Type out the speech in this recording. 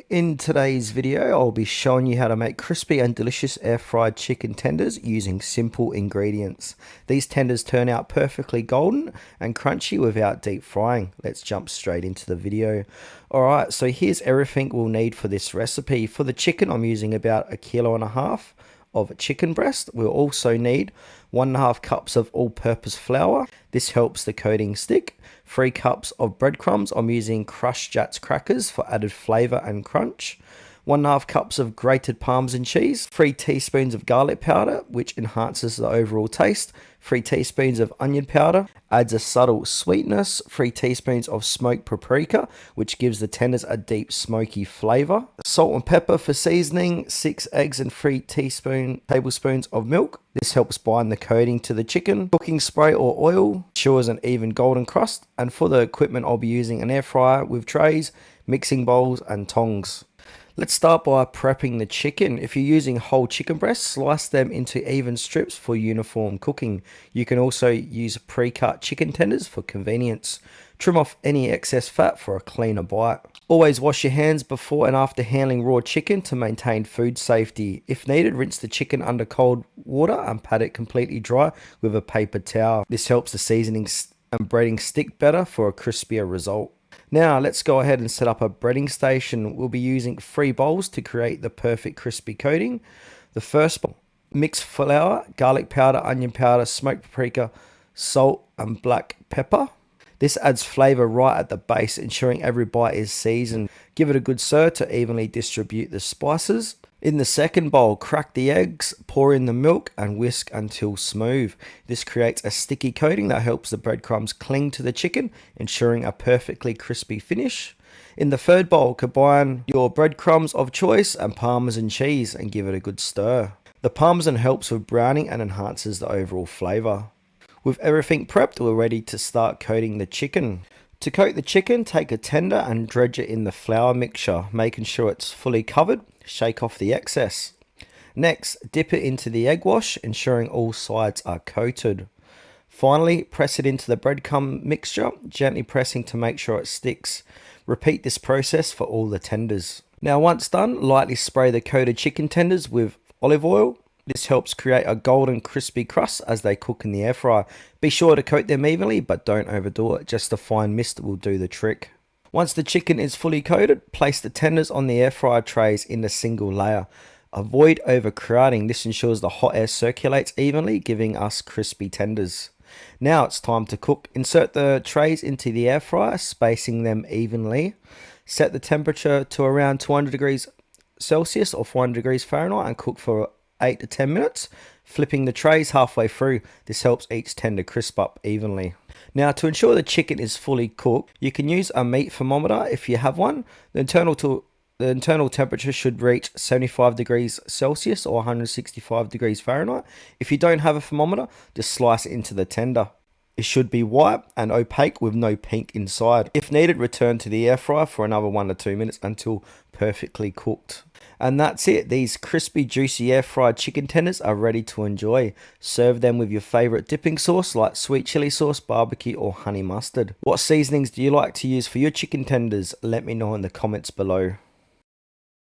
In today's video, I'll be showing you how to make crispy and delicious air-fried chicken tenders using simple ingredients. These tenders turn out perfectly golden and crunchy without deep frying. Let's jump straight into the video. Alright, so here's everything we'll need for this recipe. For the chicken, I'm using about 1.5 kilos of chicken breast. We'll also need 1.5 cups of all-purpose flour. This helps the coating stick. 3 cups of breadcrumbs. I'm using crushed Jatz crackers for added flavor and crunch. 1.5 cups of grated Parmesan cheese. 3 teaspoons of garlic powder, which enhances the overall taste. 3 teaspoons of onion powder, adds a subtle sweetness. 3 teaspoons of smoked paprika, which gives the tenders a deep smoky flavor. Salt and pepper for seasoning. 6 eggs and 3 tablespoons of milk. This helps bind the coating to the chicken. Cooking spray or oil ensures an even golden crust. And for the equipment, I'll be using an air fryer with trays, mixing bowls and tongs. Let's start by prepping the chicken. If you're using whole chicken breasts, slice them into even strips for uniform cooking. You can also use pre-cut chicken tenders for convenience. Trim off any excess fat for a cleaner bite. Always wash your hands before and after handling raw chicken to maintain food safety. If needed, rinse the chicken under cold water and pat it completely dry with a paper towel. This helps the seasonings and breading stick better for a crispier result. Now let's go ahead and set up a breading station. We'll be using 3 bowls to create the perfect crispy coating. The first bowl, mix flour, garlic powder, onion powder, smoked paprika, salt and black pepper. This adds flavor right at the base, ensuring every bite is seasoned. Give it a good stir to evenly distribute the spices. In the second bowl, crack the eggs, pour in the milk and whisk until smooth. This creates a sticky coating that helps the breadcrumbs cling to the chicken, ensuring a perfectly crispy finish. In the third bowl, combine your breadcrumbs of choice and Parmesan cheese and give it a good stir. The Parmesan helps with browning and enhances the overall flavor. With everything prepped, we're ready to start coating the chicken. To coat the chicken, take a tender and dredge it in the flour mixture, making sure it's fully covered. Shake off the excess. Next, dip it into the egg wash, ensuring all sides are coated. Finally, press it into the breadcrumb mixture, gently pressing to make sure it sticks. Repeat this process for all the tenders. Now once done, lightly spray the coated chicken tenders with olive oil. This helps create a golden crispy crust as they cook in the air fryer. Be sure to coat them evenly, but don't overdo it. Just a fine mist will do the trick. Once the chicken is fully coated, place the tenders on the air fryer trays in a single layer. Avoid overcrowding. This ensures the hot air circulates evenly, giving us crispy tenders. Now it's time to cook. Insert the trays into the air fryer, spacing them evenly. Set the temperature to around 200 degrees Celsius or 400 degrees Fahrenheit and cook for 8 to 10 minutes, flipping the trays halfway through. This helps each tender crisp up evenly. Now, to ensure the chicken is fully cooked, you can use a meat thermometer if you have one. The internal temperature should reach 75 degrees Celsius or 165 degrees Fahrenheit. If you don't have a thermometer, just slice it into the tender. It should be white and opaque with no pink inside. If needed, return to the air fryer for another 1 to 2 minutes until perfectly cooked. And that's it. These crispy, juicy air-fried chicken tenders are ready to enjoy. Serve them with your favorite dipping sauce like sweet chili sauce, barbecue or honey mustard. What seasonings do you like to use for your chicken tenders? Let me know in the comments below.